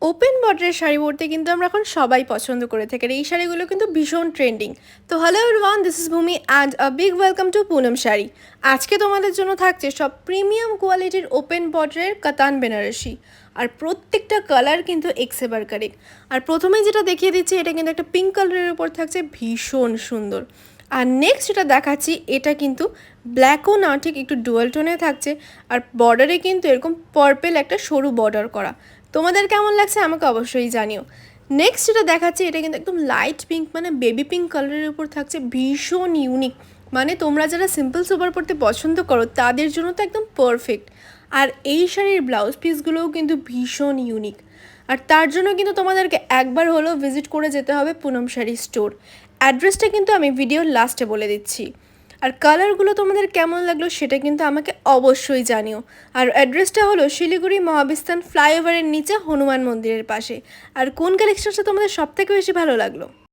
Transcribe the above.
Open বর্ডারের শাড়ি পরতে কিন্তু আমরা এখন সবাই পছন্দ করে থাকি আর এই শাড়িগুলো কিন্তু ভীষণ ট্রেন্ডিং। তো hello everyone, this is Bhumi and a big welcome to Poonam sari. আজকে তোমাদের জন্য থাকছে সব প্রিমিয়াম কোয়ালিটির ওপেন বর্ডারের কাতান বেনারসি, আর প্রত্যেকটা কালার কিন্তু এক্সেবার কারেক্ট। আর প্রথমেই যেটা দেখিয়ে দিচ্ছি এটা কিন্তু একটা পিঙ্ক কালারের উপর থাকছে, ভীষণ সুন্দর। আর নেক্সট যেটা দেখাচ্ছি এটা কিন্তু ব্ল্যাকও না, ঠিক একটু ডুয়াল টোনে থাকছে, আর বর্ডারে কিন্তু এরকম পার্পেল একটা সরু বর্ডার করা। তোমাদের কেমন লাগছে আমাকে অবশ্যই জানিও। নেক্সট যেটা দেখাচ্ছি এটা কিন্তু একদম লাইট পিঙ্ক, মানে বেবি পিঙ্ক কালারের উপর থাকছে, ভীষণ ইউনিক। মানে তোমরা যারা সিম্পল সোবার পরতে পছন্দ করো তাদের জন্য তো একদম পারফেক্ট। আর এই শাড়ির ব্লাউজ পিসগুলোও কিন্তু ভীষণ ইউনিক। আর তার জন্য কিন্তু তোমাদেরকে একবার হলেও ভিজিট করে যেতে হবে পুনম শাড়ি স্টোর। অ্যাড্রেসটা কিন্তু আমি ভিডিওর লাস্টে বলে দিচ্ছি। আর কালারগুলো তোমাদের কেমন লাগলো সেটা কিন্তু আমাকে অবশ্যই জানিও। আর অ্যাড্রেসটা হলো শিলিগুড়ি মহাবিস্তান ফ্লাইওভারের নিচে হনুমান মন্দিরের পাশে। আর কোন কালেকশনটা তোমাদের সবথেকে বেশি ভালো লাগলো?